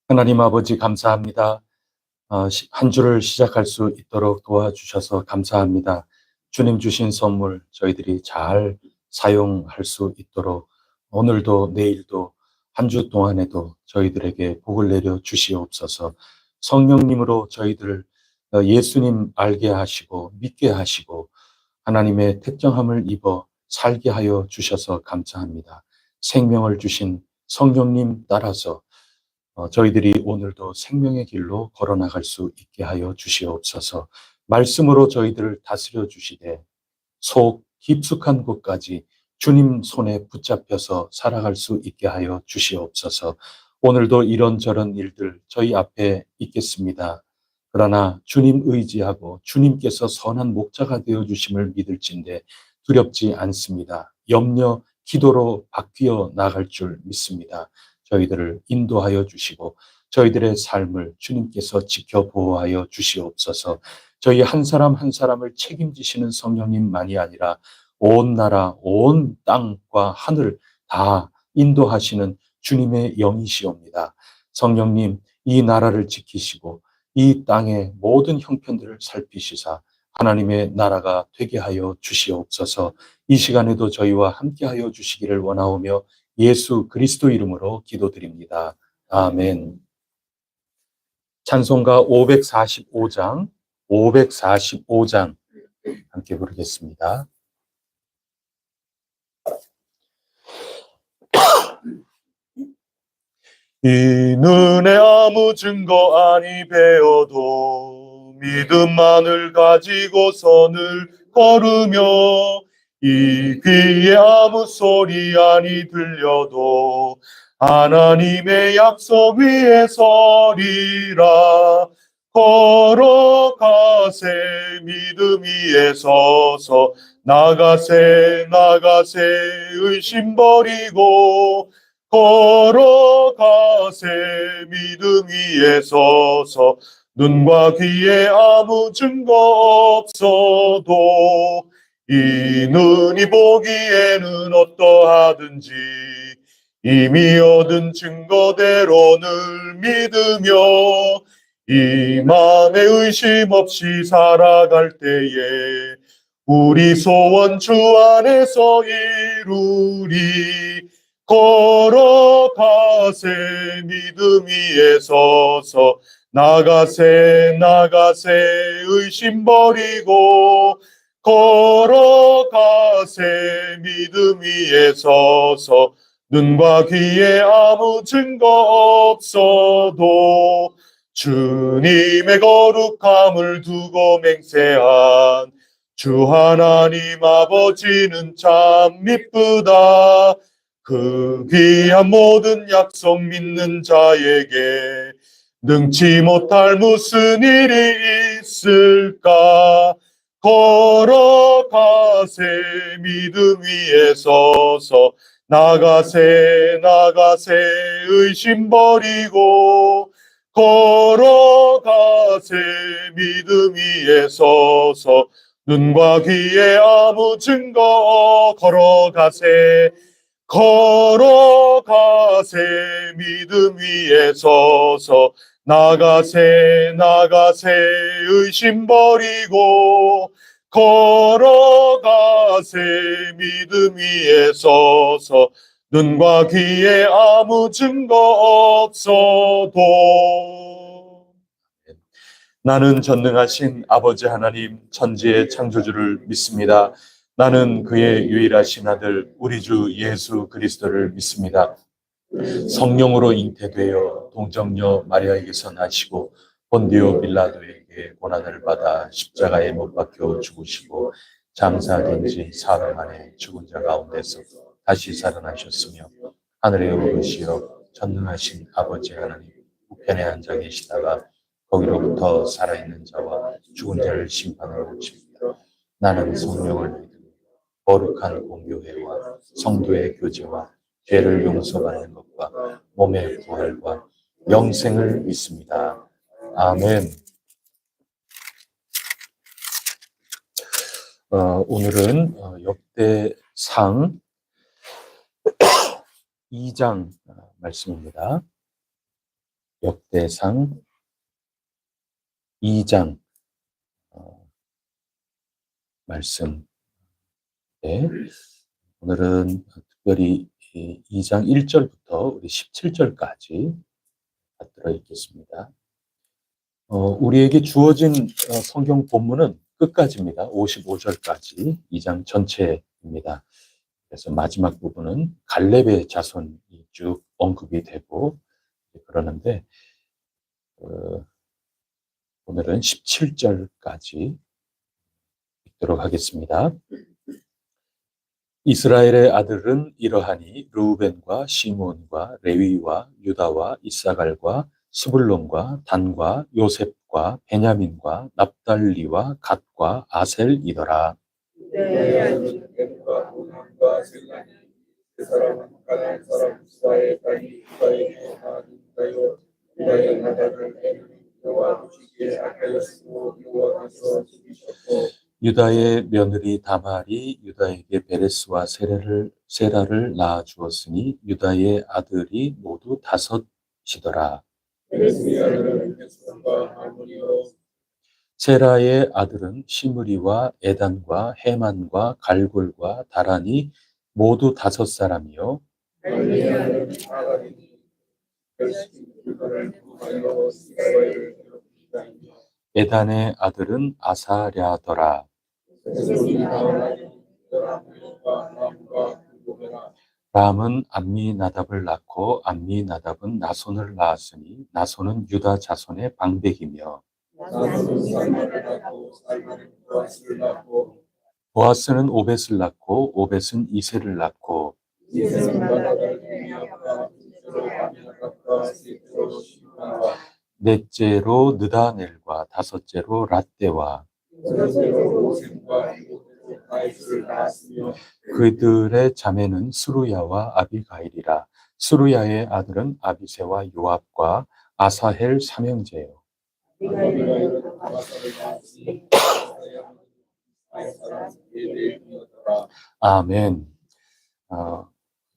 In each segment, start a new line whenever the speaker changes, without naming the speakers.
하나님 아버지 감사합니다. 한 주를 시작할 수 있도록 도와주셔서 감사합니다. 주님 주신 선물 저희들이 잘 사용할 수 있도록 오늘도 내일도 한 주 동안에도 저희들에게 복을 내려 주시옵소서. 성령님으로 저희들을 예수님 알게 하시고 믿게 하시고 하나님의 택정함을 입어 살게 하여 주셔서 감사합니다. 생명을 주신 성령님 따라서 저희들이 오늘도 생명의 길로 걸어나갈 수 있게 하여 주시옵소서. 말씀으로 저희들을 다스려 주시되 속 깊숙한 곳까지 주님 손에 붙잡혀서 살아갈 수 있게 하여 주시옵소서. 오늘도 이런저런 일들 저희 앞에 있겠습니다. 그러나 주님 의지하고 주님께서 선한 목자가 되어 주심을 믿을진데 두렵지 않습니다. 염려, 기도로 바뀌어 나갈 줄 믿습니다. 저희들을 인도하여 주시고 저희들의 삶을 주님께서 지켜 보호하여 주시옵소서. 저희 한 사람 한 사람을 책임지시는 성령님만이 아니라 온 나라, 온 땅과 하늘 다 인도하시는 주님의 영이시옵니다. 성령님, 이 나라를 지키시고 이 땅의 모든 형편들을 살피시사 하나님의 나라가 되게 하여 주시옵소서. 이 시간에도 저희와 함께 하여 주시기를 원하오며 예수 그리스도 이름으로 기도드립니다. 아멘. 찬송가 545장 함께 부르겠습니다. 이 눈에 아무 증거 아니 배어도 믿음만을 가지고 선을 걸으며 이 귀에 아무 소리 아니 들려도 하나님의 약속 위에 서리라. 걸어가세 믿음 위에 서서 나가세 의심 버리고 걸어가세 믿음 위에 서서 눈과 귀에 아무 증거 없어도 이 눈이 보기에는 어떠하든지 이미 얻은 증거대로 늘 믿으며 이 마음에 의심 없이 살아갈 때에 우리 소원 주 안에서 이루리. 걸어가세 믿음 위에 서서 나가세 의심 버리고 걸어가세 믿음 위에 서서 눈과 귀에 아무 증거 없어도 주님의 거룩함을 두고 맹세한 주 하나님 아버지는 참 미쁘다. 그 귀한 모든 약속 믿는 자에게 능치 못할 무슨 일이 있을까. 걸어가세 믿음 위에 서서 나가세 나가세 의심 버리고 걸어가세 믿음 위에 서서 눈과 귀에 아무 증거 걸어가세 걸어가세 믿음 위에 서서 나가세 나가세 의심 버리고 걸어가세 믿음 위에 서서 눈과 귀에 아무 증거 없어도 나는 전능하신 아버지 하나님 천지의 창조주를 믿습니다. 나는 그의 유일하신 아들 우리 주 예수 그리스도를 믿습니다. 성령으로 잉태되어 동정녀 마리아에게서 나시고 본디오 빌라도에게 고난을 받아 십자가에 못 박혀 죽으시고 장사된 지 사흘 만에 죽은 자 가운데서 다시 살아나셨으며 하늘에 오르시어 전능하신 아버지 하나님 우편에 앉아 계시다가 거기로부터 살아있는 자와 죽은 자를 심판하러 오십니다. 나는 성령을 믿으며 거룩한 공교회와 성도의 교제와 죄를 용서받는 것과 몸의 부활과 영생을 믿습니다. 아멘. 오늘은 역대상 2장 말씀입니다. 역대상 2장 말씀. 네. 오늘은 특별히 2장 1절부터 우리 17절까지 들어 있겠습니다. 우리에게 주어진 성경 본문은 끝까지입니다. 55절까지 2장 전체입니다. 그래서 마지막 부분은 갈렙의 자손이 쭉 언급이 되고 그러는데 오늘은 17절까지 읽도록 하겠습니다. 이스라엘의 아들은 이러하니 르우벤과 시몬과 레위와 유다와 이사갈과 스불론과 단과 요셉과 베냐민과 납달리와 갓과 아셀이더라. 유다의 며느리 다말이 유다에게 베레스와 세라를 낳아 주었으니 유다의 아들이 모두 5이더라. 세라의 아들은 시므리와 에단과 헤만과 갈골과 다란이 모두 5사람이요. 에단의 아들은 아사랴더라. 람은 암미나답을 낳고 암미나답은 나손을 낳았으니 나손은 유다 자손의 방백이며 보아스는 오벳을 낳고 오벳은 이세를 낳고 넷째로 느다넬과 5째로 랏대와 그들의 자매는 스루야와 아비가일이라. 스루야의 아들은 아비새와 요압과 아사헬 3형제요. 아멘.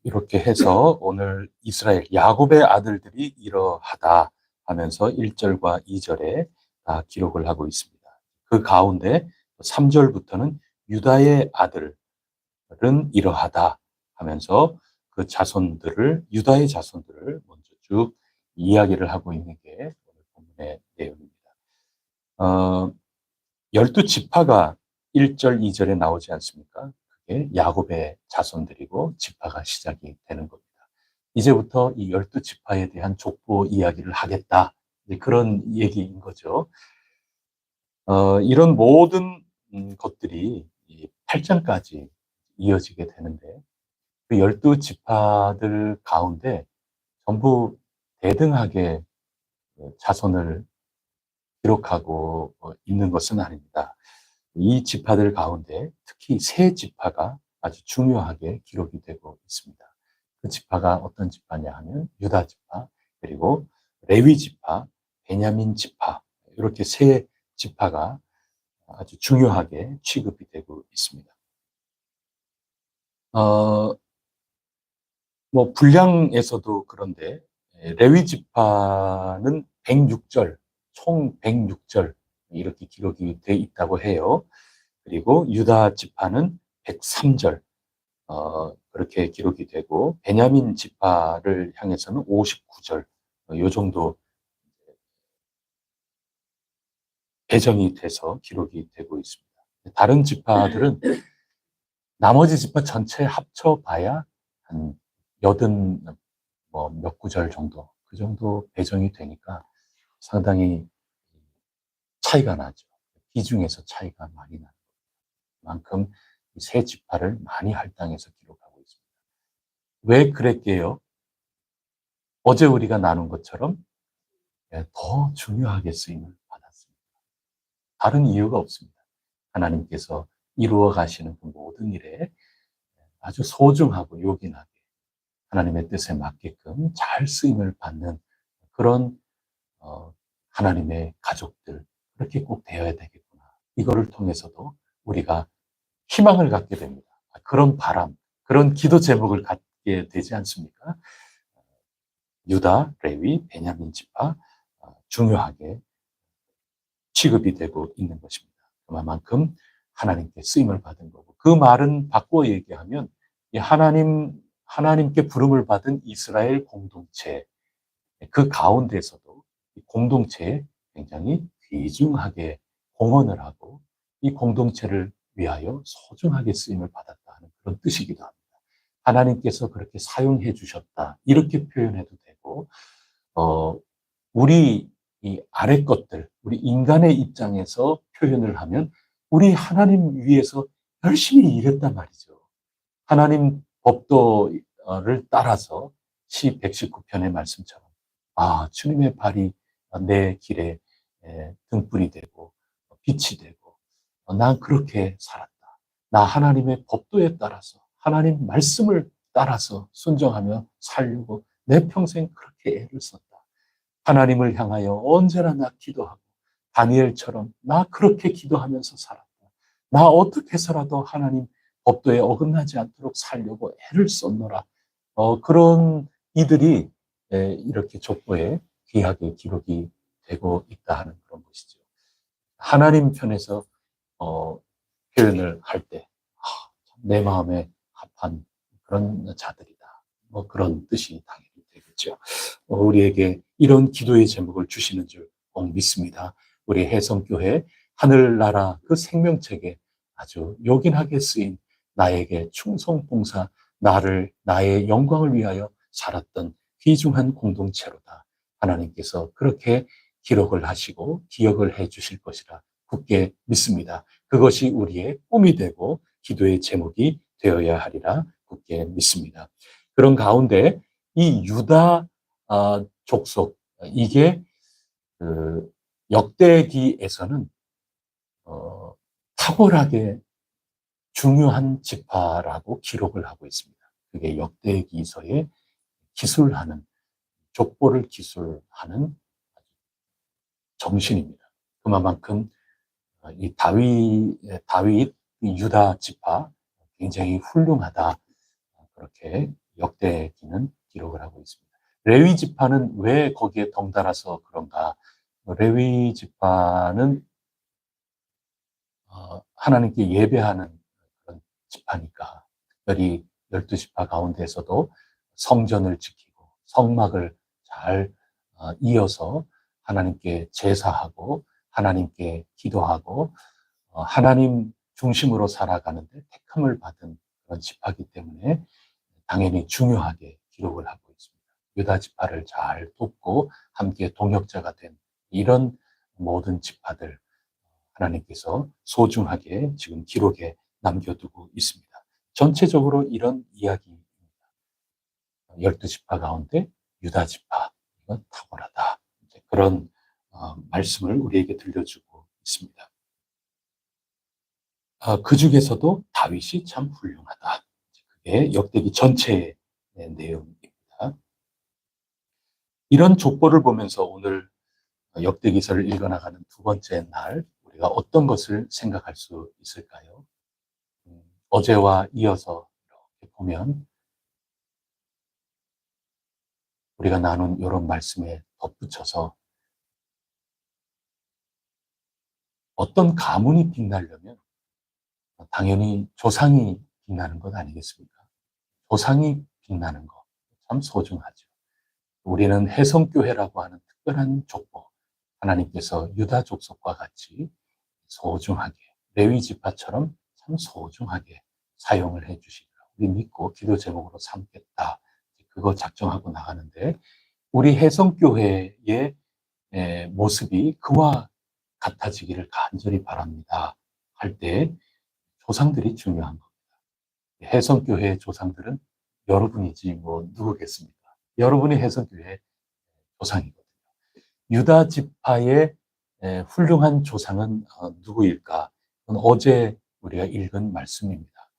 이렇게 해서 오늘 이스라엘 야곱의 아들들이 이러하다 하면서 1절과 2절에 다 기록을 하고 있습니다. 그 가운데 3절부터는 유다의 아들은 이러하다 하면서 그 자손들을 유다의 자손들을 먼저 쭉 이야기를 하고 있는 게 오늘 본문의 내용입니다. 12지파가 1절, 2절에 나오지 않습니까? 그게 야곱의 자손들이고 지파가 시작이 되는 겁니다. 이제부터 이 12지파에 대한 족보 이야기를 하겠다. 그런 얘기인 거죠. 이런 모든 것들이 8장까지 이어지게 되는데 그 12지파들 가운데 전부 대등하게 자손을 기록하고 있는 것은 아닙니다. 이 지파들 가운데 특히 세 지파가 아주 중요하게 기록이 되고 있습니다. 그 지파가 어떤 지파냐 하면 유다 지파, 그리고 레위 지파, 베냐민 지파, 이렇게 세 지파가 아주 중요하게 취급이 되고 있습니다. 어, 뭐 분량에서도 그런데 레위 지파는 106절, 총 106절 이렇게 기록이 돼 있다고 해요. 그리고 유다 지파는 103절 그렇게 기록이 되고, 베냐민 지파를 향해서는 59절 요 정도 배정이 돼서 기록이 되고 있습니다. 다른 지파들은 나머지 지파 전체 합쳐봐야 한 여든 몇 구절 정도, 그 정도 배정이 되니까 상당히 차이가 나죠. 비중에서 차이가 많이 나는 만큼 세 지파를 많이 할당해서 기록하고 있습니다. 왜 그랬게요? 어제 우리가 나눈 것처럼 더 중요하게 쓰임을 받았습니다. 다른 이유가 없습니다. 하나님께서 이루어 가시는 그 모든 일에 아주 소중하고 요긴하게 하나님의 뜻에 맞게끔 잘 쓰임을 받는 그런 하나님의 가족들, 그렇게 꼭 되어야 되겠구나. 이거를 통해서도 우리가 희망을 갖게 됩니다. 그런 바람, 그런 기도 제목을 갖게 되지 않습니까? 유다, 레위, 베냐민 지파 중요하게 취급이 되고 있는 것입니다. 그만큼 하나님께 쓰임을 받은 거고, 그 말은 바꿔 얘기하면 하나님께 부름을 받은 이스라엘 공동체, 그 가운데서도 이 공동체에 굉장히 귀중하게 공헌을 하고 이 공동체를 위하여 소중하게 쓰임을 받았다 하는 그런 뜻이기도 합니다. 하나님께서 그렇게 사용해 주셨다, 이렇게 표현해도 되고, 우리 이 아래 것들, 우리 인간의 입장에서 표현을 하면 우리 하나님 위해서 열심히 일했단 말이죠. 하나님 법도를 따라서 시 119편의 말씀처럼 주님의 발이 내 길에 등불이 되고 빛이 되고 난 그렇게 살았다. 나 하나님의 법도에 따라서 하나님 말씀을 따라서 순종하며 살려고 내 평생 그렇게 애를 썼다. 하나님을 향하여 언제나 나 기도하고 다니엘처럼 나 그렇게 기도하면서 살았다. 나 어떻게 해서라도 하나님 법도에 어긋나지 않도록 살려고 애를 썼노라. 그런 이들이 이렇게 족보에 귀하게 기록이 되고 있다 하는 그런 것이죠. 하나님 편에서 표현을 할 때 내 마음에 합한 그런 자들이다. 그런 뜻이 당연히 되겠죠. 우리에게 이런 기도의 제목을 주시는 줄 믿습니다. 우리 혜성교회 하늘나라 그 생명책에 아주 요긴하게 쓰인 나에게 충성봉사, 나의 영광을 위하여 살았던 귀중한 공동체로다. 하나님께서 그렇게 기록을 하시고 기억을 해 주실 것이라 굳게 믿습니다. 그것이 우리의 꿈이 되고 기도의 제목이 되어야 하리라 굳게 믿습니다. 그런 가운데 이 유다 족속, 이게 그 역대기에서는 탁월하게 중요한 지파라고 기록을 하고 있습니다. 그게 역대기서에 기술하는, 족보를 기술하는 정신입니다. 그만큼 이 다윗 유다 지파 굉장히 훌륭하다, 그렇게 역대기는 기록을 하고 있습니다. 레위 지파는 왜 거기에 덩달아서 그런가? 레위 지파는 하나님께 예배하는 그런 지파니까, 특별히 12지파 가운데서도 성전을 지키고 성막을 잘 이어서 하나님께 제사하고 하나님께 기도하고 하나님 중심으로 살아가는데 택함을 받은 그런 지파이기 때문에 당연히 중요하게 기록을 하고 있습니다. 유다 지파를 잘 돕고 함께 동역자가 된 이런 모든 지파들, 하나님께서 소중하게 지금 기록에 남겨두고 있습니다. 전체적으로 이런 이야기입니다. 12지파 가운데 유다 지파, 이건 탁월하다. 이제 그런 말씀을 우리에게 들려주고 있습니다. 그 중에서도 다윗이 참 훌륭하다. 그게 역대기 전체의 내용입니다. 이런 족보를 보면서 오늘 역대기서를 읽어나가는 두 번째 날 우리가 어떤 것을 생각할 수 있을까요? 어제와 이어서 이렇게 보면 우리가 나눈 이런 말씀에 덧붙여서 어떤 가문이 빛나려면 당연히 조상이 빛나는 것 아니겠습니까? 조상이 빛나는 것 참 소중하죠. 우리는 해성교회라고 하는 특별한 족보, 하나님께서 유다 족속과 같이 소중하게 레위 지파처럼 참 소중하게 사용을 해 주시리라. 우리 믿고 기도 제목으로 삼겠다. 그거 작정하고 나가는데 우리 해성교회의 모습이 그와 같아지기를 간절히 바랍니다. 할 때 조상들이 중요한 겁니다. 해성교회의 조상들은 여러분이지 뭐 누구겠습니까? 여러분이 해성교회의 조상이거든요. 유다 지파의 훌륭한 조상은 누구일까? 그건 어제 우리가 읽은 말씀입니다.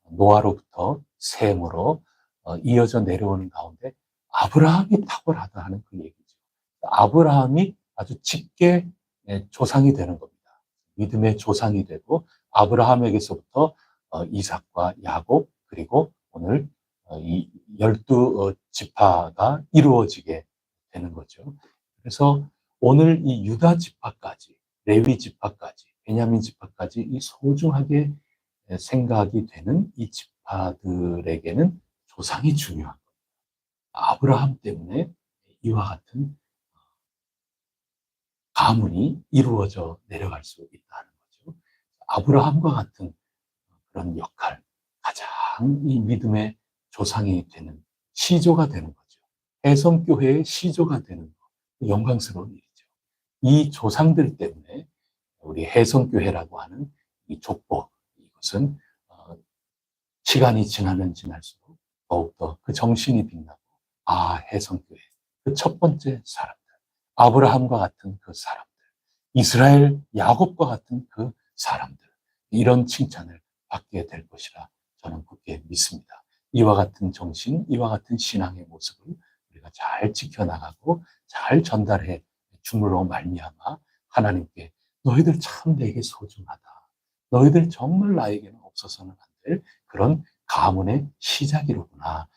노아로부터 셈으로 이어져 내려오는 가운데 아브라함이 탁월하다 하는 그 얘기죠. 아브라함이 아주 짙게 조상이 되는 겁니다. 믿음의 조상이 되고 아브라함에게서부터 이삭과 야곱 그리고 오늘 이 12지파가 이루어지게 되는 거죠. 그래서 오늘 이 유다 지파까지 레위 지파까지 베냐민 지파까지 이 소중하게 생각이 되는 이 지파들에게는 조상이 중요한 겁니다. 아브라함 때문에 이와 같은 가문이 이루어져 내려갈 수 있다는 거죠. 아브라함과 같은 그런 역할, 가장 이 믿음의 조상이 되는 시조가 되는 거죠. 해성교회의 시조가 되는 거, 영광스러운 일이죠. 이 조상들 때문에 우리 해성교회라고 하는 이 족보, 이것은 시간이 지나면 지날수록 더욱더 그 정신이 빛나고 해성교회, 그 첫 번째 사람들, 아브라함과 같은 그 사람들, 이스라엘 야곱과 같은 그 사람들, 이런 칭찬을 받게 될 것이라 저는 굳게 믿습니다. 이와 같은 정신, 이와 같은 신앙의 모습을 우리가 잘 지켜나가고 잘 전달해 줌으로 말미암아 하나님께 너희들 참 내게 소중하다. 너희들 정말 나에게는 없어서는 안 될 그런 가문의 시작이로구나.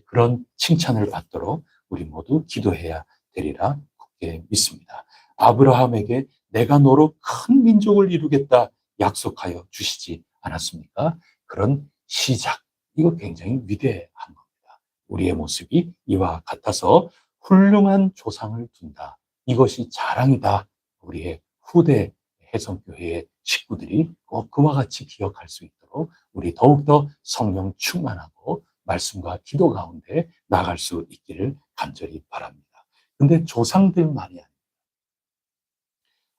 그런 칭찬을 받도록 우리 모두 기도해야 되리라 굳게 믿습니다. 아브라함에게 내가 너로 큰 민족을 이루겠다 약속하여 주시지 않았습니까? 그런 시작, 이거 굉장히 위대한 겁니다. 우리의 모습이 이와 같아서 훌륭한 조상을 둔다. 이것이 자랑이다. 우리의 후대 해성교회의 식구들이 꼭 그와 같이 기억할 수 있도록 우리 더욱더 성령 충만하고 말씀과 기도 가운데 나갈 수 있기를 간절히 바랍니다. 근데 조상들만이 아니라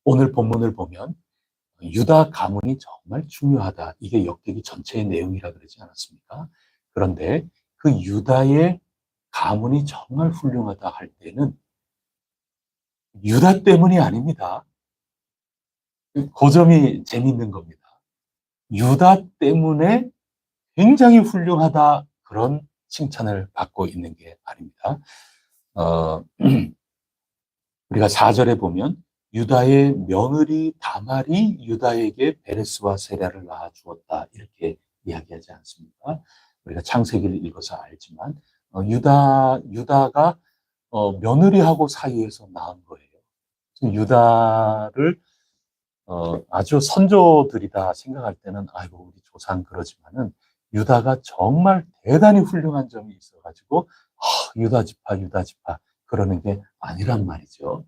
오늘 본문을 보면 유다 가문이 정말 중요하다. 이게 역대기 전체의 내용이라 그러지 않았습니까? 그런데 그 유다의 가문이 정말 훌륭하다 할 때는 유다 때문이 아닙니다. 그 점이 재밌는 겁니다. 유다 때문에 굉장히 훌륭하다 그런 칭찬을 받고 있는 게 아닙니다. 우리가 4절에 보면 유다의 며느리 다말이 유다에게 베레스와 세라를 낳아 주었다 이렇게 이야기하지 않습니까? 우리가 창세기를 읽어서 알지만 유다가 며느리하고 사이에서 낳은 거예요. 유다를 아주 선조들이다 생각할 때는 아이고 우리 조상 그러지만은 유다가 정말 대단히 훌륭한 점이 있어가지고 유다 지파 그러는 게 아니란 말이죠.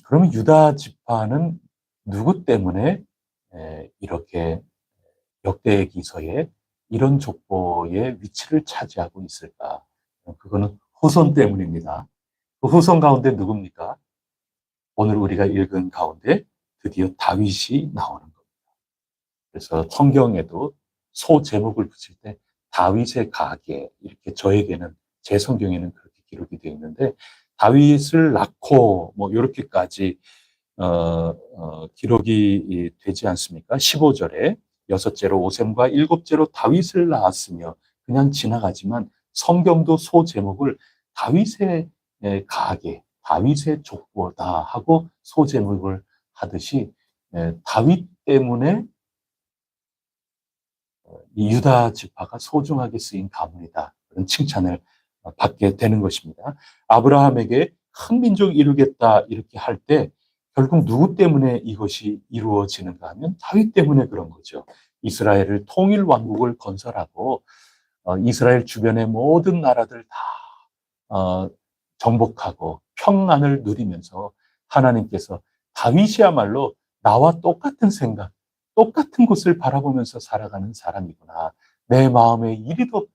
그러면 유다 지파는 누구 때문에 이렇게 역대기서에 이런 족보의 위치를 차지하고 있을까? 그거는 후손 때문입니다. 그 후손 가운데 누굽니까? 오늘 우리가 읽은 가운데 드디어 다윗이 나오는 겁니다. 그래서 성경에도 소 제목을 붙일 때 다윗의 가계 이렇게 저에게는 제 성경에는 그렇게 기록이 되어 있는데 다윗을 낳고 뭐 이렇게까지 기록이 되지 않습니까? 15절에 여섯째로 오셈과 일곱째로 다윗을 낳았으며 그냥 지나가지만 성경도 소 제목을 다윗의 가계, 다윗의 족보다 하고 소 제목을 하듯이 다윗 때문에 이 유다 지파가 소중하게 쓰인 가문이다. 그런 칭찬을 받게 되는 것입니다. 아브라함에게 큰 민족 이루겠다 이렇게 할 때 결국 누구 때문에 이것이 이루어지는가 하면 다윗 때문에 그런 거죠. 이스라엘을 통일 왕국을 건설하고 이스라엘 주변의 모든 나라들 다 정복하고 평안을 누리면서 하나님께서 다윗이야말로 나와 똑같은 생각, 똑같은 곳을 바라보면서 살아가는 사람이구나. 내 마음에 이리도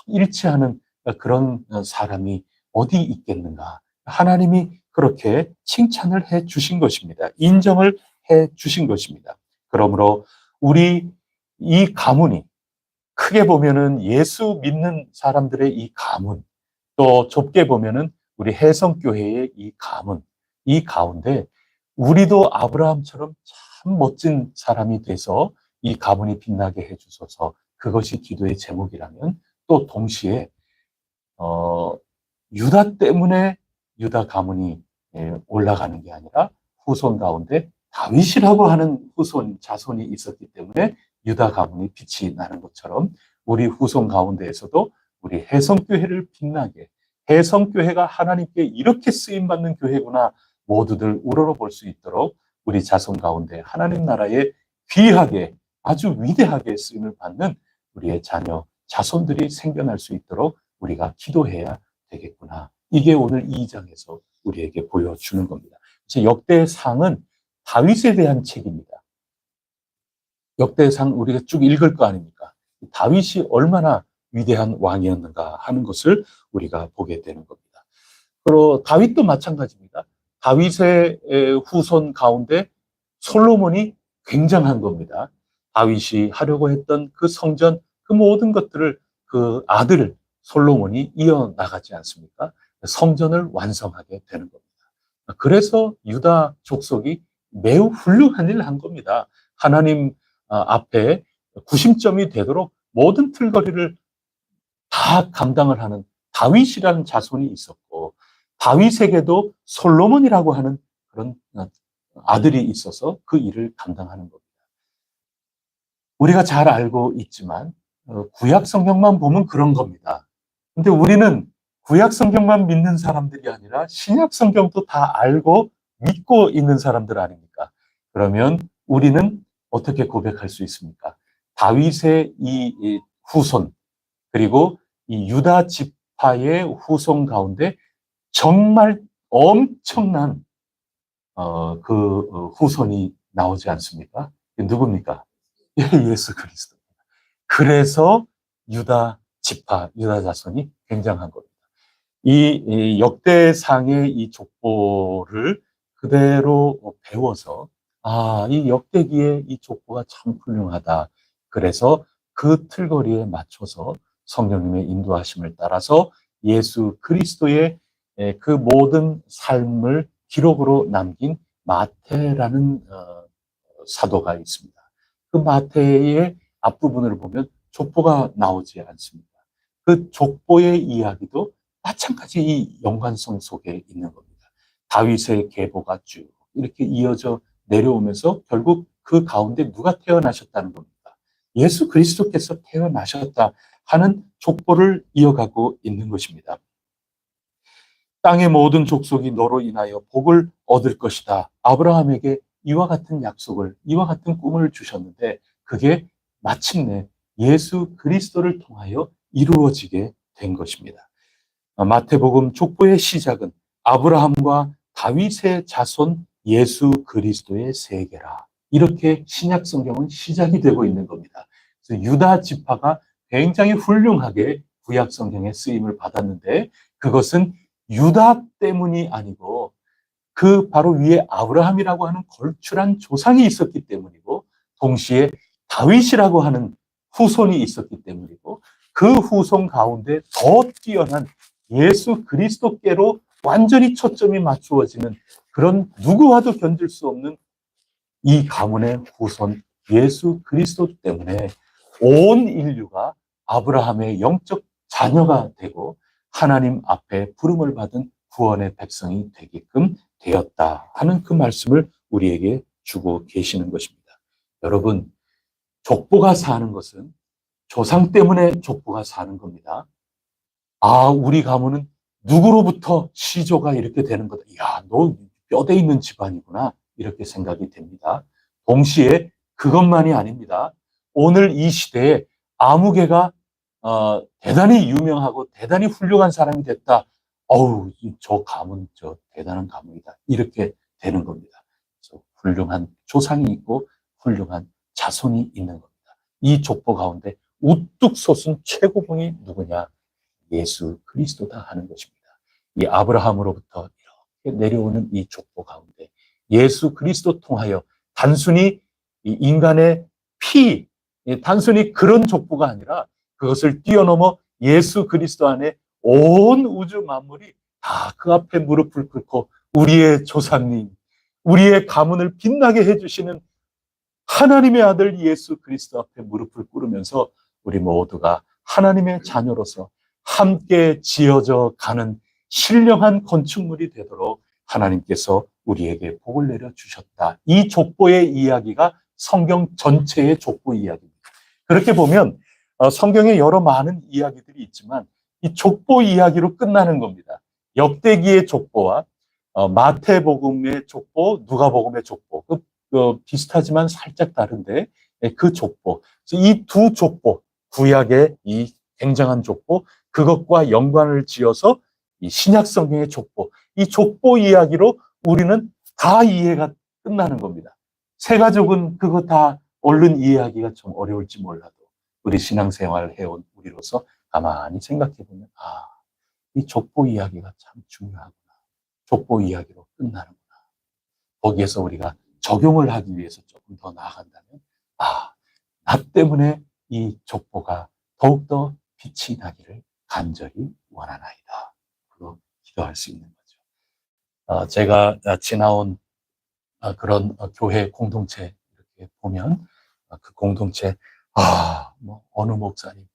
일치하는 그런 사람이 어디 있겠는가. 하나님이 그렇게 칭찬을 해 주신 것입니다. 인정을 해 주신 것입니다. 그러므로 우리 이 가문이 크게 보면은 예수 믿는 사람들의 이 가문, 또 좁게 보면은 우리 해성교회의 이 가문, 이 가운데 우리도 아브라함처럼 참 멋진 사람이 돼서 이 가문이 빛나게 해주소서. 그것이 기도의 제목이라면 또 동시에 유다 때문에 유다 가문이 올라가는 게 아니라 후손 가운데 다윗이라고 하는 후손 자손이 있었기 때문에 유다 가문이 빛이 나는 것처럼 우리 후손 가운데에서도 우리 해성교회를 빛나게, 해성교회가 하나님께 이렇게 쓰임받는 교회구나 모두들 우러러볼 수 있도록 우리 자손 가운데 하나님 나라에 귀하게, 아주 위대하게 쓰임을 받는 우리의 자녀, 자손들이 생겨날 수 있도록 우리가 기도해야 되겠구나. 이게 오늘 2장에서 우리에게 보여주는 겁니다. 역대상은 다윗에 대한 책입니다. 역대상 우리가 쭉 읽을 거 아닙니까? 다윗이 얼마나 위대한 왕이었는가 하는 것을 우리가 보게 되는 겁니다. 그리고 다윗도 마찬가지입니다. 다윗의 후손 가운데 솔로몬이 굉장한 겁니다. 다윗이 하려고 했던 그 성전, 그 모든 것들을 그 아들 솔로몬이 이어나가지 않습니까? 성전을 완성하게 되는 겁니다. 그래서 유다 족속이 매우 훌륭한 일을 한 겁니다. 하나님 앞에 구심점이 되도록 모든 틀거리를 다 감당을 하는 다윗이라는 자손이 있었고, 다윗에게도 솔로몬이라고 하는 그런 아들이 있어서 그 일을 감당하는 겁니다. 우리가 잘 알고 있지만 구약 성경만 보면 그런 겁니다. 근데 우리는 구약 성경만 믿는 사람들이 아니라 신약 성경도 다 알고 믿고 있는 사람들 아닙니까? 그러면 우리는 어떻게 고백할 수 있습니까? 다윗의 이 후손, 그리고 이 유다 지파의 후손 가운데 정말 엄청난 그 후손이 나오지 않습니까? 누굽니까? 예수 그리스도. 그래서 유다 지파, 유다 자손이 굉장한 겁니다. 이 역대상의 이 족보를 그대로 배워서 이 역대기의 이 족보가 참 훌륭하다. 그래서 그 틀거리에 맞춰서 성령님의 인도하심을 따라서 예수 그리스도의 그 모든 삶을 기록으로 남긴 마태라는 사도가 있습니다. 그 마태의 앞부분을 보면 족보가 나오지 않습니다. 그 족보의 이야기도 마찬가지 이 연관성 속에 있는 겁니다. 다윗의 계보가 쭉 이렇게 이어져 내려오면서 결국 그 가운데 누가 태어나셨다는 겁니다. 예수 그리스도께서 태어나셨다 하는 족보를 이어가고 있는 것입니다. 땅의 모든 족속이 너로 인하여 복을 얻을 것이다. 아브라함에게 이와 같은 약속을, 이와 같은 꿈을 주셨는데 그게 마침내 예수 그리스도를 통하여 이루어지게 된 것입니다. 마태복음 족보의 시작은 아브라함과 다윗의 자손 예수 그리스도의 세계라. 이렇게 신약 성경은 시작이 되고 있는 겁니다. 그래서 유다 지파가 굉장히 훌륭하게 구약 성경에 쓰임을 받았는데 그것은 유다 때문이 아니고 그 바로 위에 아브라함이라고 하는 걸출한 조상이 있었기 때문이고 동시에 다윗이라고 하는 후손이 있었기 때문이고 그 후손 가운데 더 뛰어난 예수 그리스도께로 완전히 초점이 맞추어지는 그런 누구와도 견딜 수 없는 이 가문의 후손 예수 그리스도 때문에 온 인류가 아브라함의 영적 자녀가 되고 하나님 앞에 부름을 받은 구원의 백성이 되게끔 되었다 하는 그 말씀을 우리에게 주고 계시는 것입니다. 여러분, 족보가 사는 것은 조상 때문에 족보가 사는 겁니다. 아, 우리 가문은 누구로부터 시조가 이렇게 되는 거다. 야, 너 뼈대 있는 집안이구나. 이렇게 생각이 됩니다. 동시에 그것만이 아닙니다. 오늘 이 시대에 아무개가 대단히 유명하고 대단히 훌륭한 사람이 됐다. 어우, 저 가문, 저 대단한 가문이다. 이렇게 되는 겁니다. 그래서 훌륭한 조상이 있고 훌륭한 자손이 있는 겁니다. 이 족보 가운데 우뚝 솟은 최고봉이 누구냐? 예수 그리스도다 하는 것입니다. 이 아브라함으로부터 이렇게 내려오는 이 족보 가운데 예수 그리스도 통하여 단순히 이 인간의 피, 단순히 그런 족보가 아니라 그것을 뛰어넘어 예수 그리스도 안에 온 우주 만물이 다 그 앞에 무릎을 꿇고 우리의 조상님, 우리의 가문을 빛나게 해주시는 하나님의 아들 예수 그리스도 앞에 무릎을 꿇으면서 우리 모두가 하나님의 자녀로서 함께 지어져 가는 신령한 건축물이 되도록 하나님께서 우리에게 복을 내려 주셨다. 이 족보의 이야기가 성경 전체의 족보 이야기입니다. 그렇게 보면 성경에 여러 많은 이야기들이 있지만 이 족보 이야기로 끝나는 겁니다. 역대기의 족보와 마태복음의 족보, 누가복음의 족보, 비슷하지만 살짝 다른데 그 족보, 이 두 족보, 구약의 이 굉장한 족보, 그것과 연관을 지어서 이 신약 성경의 족보, 이 족보 이야기로 우리는 다 이해가 끝나는 겁니다. 새 가족은 그거 다 얼른 이해하기가 좀 어려울지 몰라도 우리 신앙생활을 해온 우리로서 가만히 생각해보면 이 족보 이야기가 참 중요하구나. 족보 이야기로 끝나는구나. 거기에서 우리가 적용을 하기 위해서 조금 더 나아간다면 나 때문에 이 족보가 더욱더 빛이 나기를 간절히 원하나이다. 그로 기도할 수 있는 거죠. 제가 지나온 그런 교회 공동체 이렇게 보면 그 공동체 뭐 어느 목사님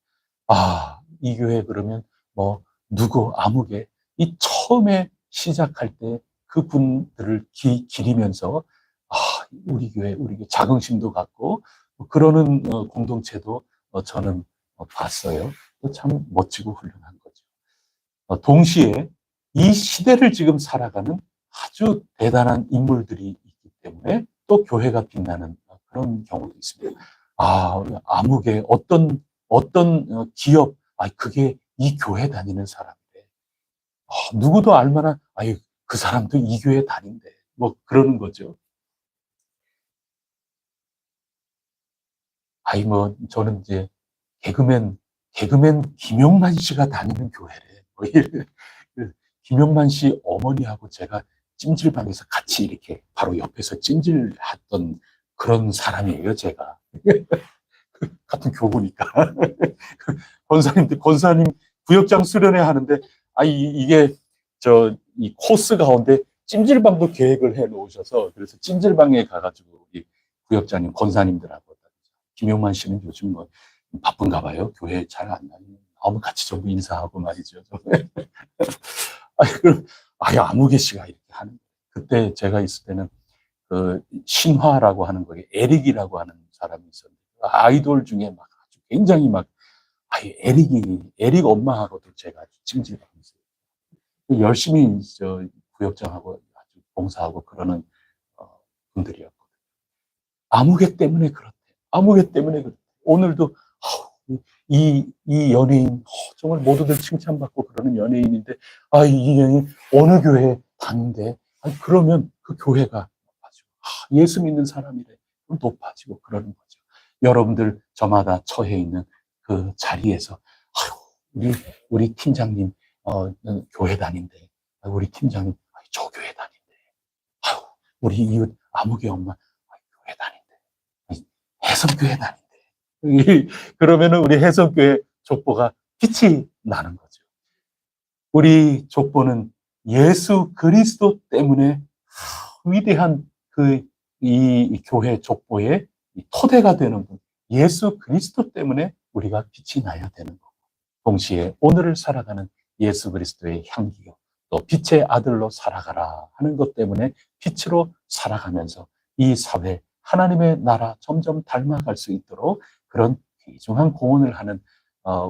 이 교회 그러면 뭐 누구 아무개 이 처음에 시작할 때 그분들을 기리면서 우리 교회 자긍심도 갖고 그러는 공동체도 저는 봤어요. 참 멋지고 훌륭한 거죠. 동시에 이 시대를 지금 살아가는 아주 대단한 인물들이 있기 때문에 또 교회가 빛나는 그런 경우도 있습니다. 아무개 어떤 기업 그게 이 교회 다니는 사람인데 누구도 알만한 그 사람도 이 교회 다닌대 뭐 그러는 거죠. 뭐 저는 이제 개그맨 김용만 씨가 다니는 교회래. 뭐 김용만 씨 어머니하고 제가 찜질방에서 같이 이렇게 바로 옆에서 찜질했던 그런 사람이에요, 제가. 같은 교구니까. 권사님 구역장 수련회 하는데, 이게 이 코스 가운데 찜질방도 계획을 해 놓으셔서, 그래서 찜질방에 가가지고, 우리 구역장님, 권사님들하고, 김용만 씨는 요즘 뭐 바쁜가 봐요. 교회 잘 안 다니는. 너무 같이 전부 인사하고 말이죠. 그럼, 아무개 씨가 이렇게 하는. 그때 제가 있을 때는 그 신화라고 하는 거에 에릭이라고 하는 사람이 있었는데 아이돌 중에 막 아주 굉장히 막 에릭 엄마하고도 제가 아주 찜질방에서 열심히 구역장하고 아주 봉사하고 그러는 분들이었거든요. 아무개 때문에 그렇대. 아무개 때문에 그렇대. 오늘도 이 연예인 정말 모두들 칭찬받고 그러는 연예인인데 이 연예인 어느 교회 다닌데 그러면 그 교회가 높아지고 예수 믿는 사람이래 높아지고 그러는 거죠. 여러분들 저마다 처해 있는 그 자리에서 우리 팀장님 교회 다닌대. 우리 팀장님 저 교회 다닌대. 우리 이웃 아무개 엄마 교회 다닌대. 해성교회 다닌대. 그러면은 우리 해성교회 족보가 빛이 나는 거죠. 우리 족보는 예수 그리스도 때문에 위대한 이 교회 족보의 이 토대가 되는 분, 예수 그리스도 때문에 우리가 빛이 나야 되는 거고, 동시에 오늘을 살아가는 예수 그리스도의 향기요, 또 빛의 아들로 살아가라 하는 것 때문에 빛으로 살아가면서 이 사회, 하나님의 나라 점점 닮아갈 수 있도록 그런 귀중한 공헌을 하는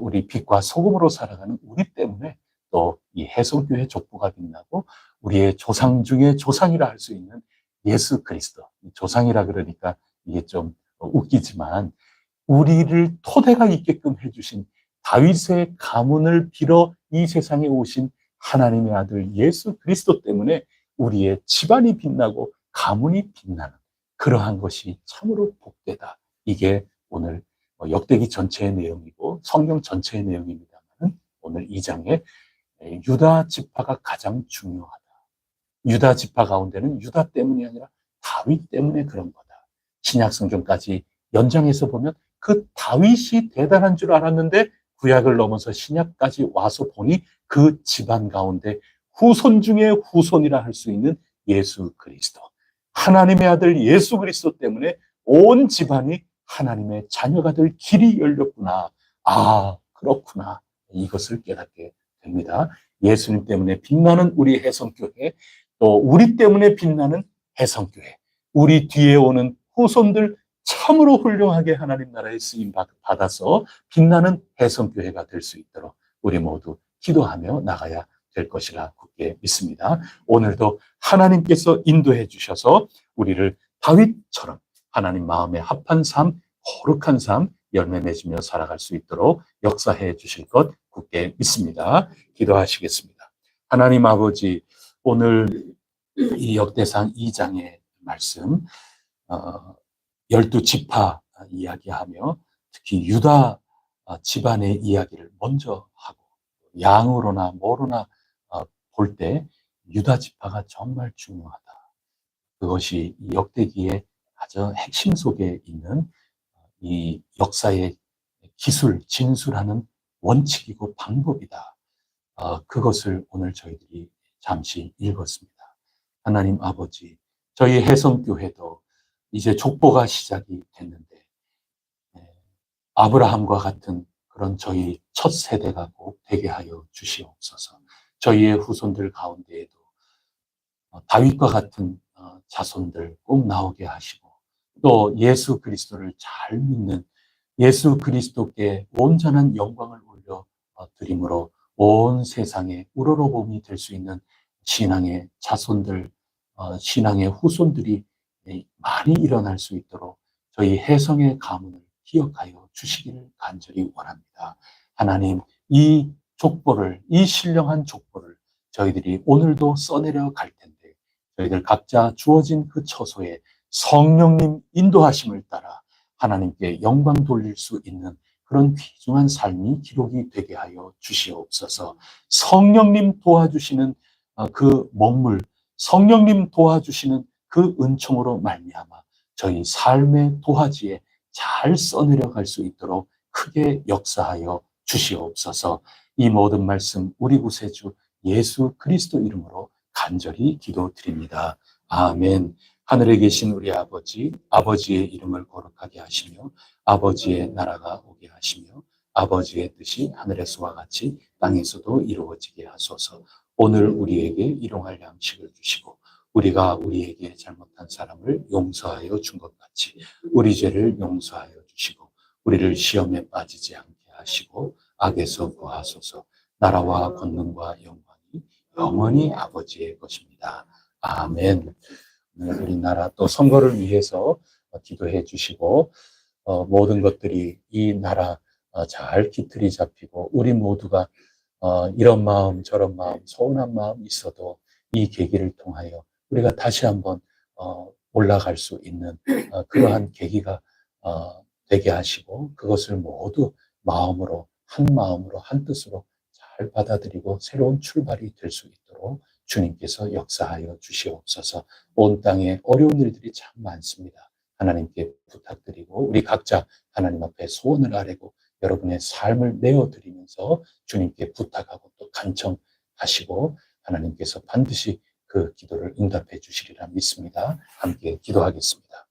우리 빛과 소금으로 살아가는 우리 때문에 또 이 해성교회 족보가 빛나고, 우리의 조상 중에 조상이라 할 수 있는 예수 그리스도, 조상이라 그러니까 이게 좀 웃기지만 우리를 토대가 있게끔 해주신 다윗의 가문을 빌어 이 세상에 오신 하나님의 아들 예수 그리스도 때문에 우리의 집안이 빛나고 가문이 빛나는 그러한 것이 참으로 복되다. 이게 오늘 역대기 전체의 내용이고 성경 전체의 내용입니다만, 오늘 2장에 유다 지파가 가장 중요하다. 유다 지파 가운데는 유다 때문이 아니라 다윗 때문에 그런 거다. 신약 성경까지 연장해서 보면 그 다윗이 대단한 줄 알았는데 구약을 넘어서 신약까지 와서 보니 그 집안 가운데 후손 중에 후손이라 할 수 있는 예수 그리스도, 하나님의 아들 예수 그리스도 때문에 온 집안이 하나님의 자녀가 될 길이 열렸구나. 아, 그렇구나. 이것을 깨닫게 됩니다. 예수님 때문에 빛나는 우리 해성교회, 또 우리 때문에 빛나는 해성교회, 우리 뒤에 오는 후손들 참으로 훌륭하게 하나님 나라에 쓰임 받아서 빛나는 해성교회가 될 수 있도록 우리 모두 기도하며 나가야 될 것이라 굳게 믿습니다. 오늘도 하나님께서 인도해 주셔서 우리를 다윗처럼 하나님 마음에 합한 삶, 거룩한 삶, 열매 맺으며 살아갈 수 있도록 역사해 주실 것 굳게 믿습니다. 기도하시겠습니다. 하나님 아버지, 오늘 이 역대상 2장의 말씀, 12지파 이야기하며 특히 유다 집안의 이야기를 먼저 하고, 양으로나 뭐로나 볼 때 유다 지파가 정말 중요하다. 그것이 이 역대기의 아주 핵심 속에 있는 이 역사의 기술, 진술하는 원칙이고 방법이다. 그것을 오늘 저희들이 잠시 읽었습니다. 하나님 아버지, 저희 해성교회도 이제 족보가 시작이 됐는데 아브라함과 같은 그런 저희 첫 세대가 꼭 되게 하여 주시옵소서. 저희의 후손들 가운데에도 다윗과 같은 자손들 꼭 나오게 하시고, 또 예수 그리스도를 잘 믿는 예수 그리스도께 온전한 영광을 올려 드림으로 온 세상에 우러러봄이 될 수 있는 신앙의 자손들, 신앙의 후손들이 많이 일어날 수 있도록 저희 해성의 가문을 기억하여 주시기를 간절히 원합니다. 하나님, 이 족보를, 이 신령한 족보를 저희들이 오늘도 써내려 갈 텐데, 저희들 각자 주어진 그 처소에 성령님 인도하심을 따라 하나님께 영광 돌릴 수 있는 그런 귀중한 삶이 기록이 되게 하여 주시옵소서. 성령님 도와주시는 그 먹물, 성령님 도와주시는 그 은총으로 말미암아 저희 삶의 도화지에 잘 써내려갈 수 있도록 크게 역사하여 주시옵소서. 이 모든 말씀 우리 구세주 예수 그리스도 이름으로 간절히 기도드립니다. 아멘. 하늘에 계신 우리 아버지, 아버지의 이름을 거룩하게 하시며 아버지의 나라가 오게 하시며 아버지의 뜻이 하늘에서와 같이 땅에서도 이루어지게 하소서. 오늘 우리에게 일용할 양식을 주시고 우리가 우리에게 잘못한 사람을 용서하여 준 것 같이 우리 죄를 용서하여 주시고 우리를 시험에 빠지지 않게 하시고 악에서 구하소서. 나라와 권능과 영광이 영원히 아버지의 것입니다. 아멘. 우리나라 또 선거를 위해서 기도해 주시고 모든 것들이 이 나라 잘 기틀이 잡히고 우리 모두가 이런 마음 저런 마음 서운한 마음 있어도 이 계기를 통하여 우리가 다시 한번 올라갈 수 있는 그러한 계기가 되게 하시고 그것을 모두 마음으로 한 뜻으로 잘 받아들이고 새로운 출발이 될 수 있도록 주님께서 역사하여 주시옵소서. 온 땅에 어려운 일들이 참 많습니다. 하나님께 부탁드리고 우리 각자 하나님 앞에 소원을 아뢰고 여러분의 삶을 내어드리면서 주님께 부탁하고 또 간청하시고 하나님께서 반드시 그 기도를 응답해 주시리라 믿습니다. 함께 기도하겠습니다.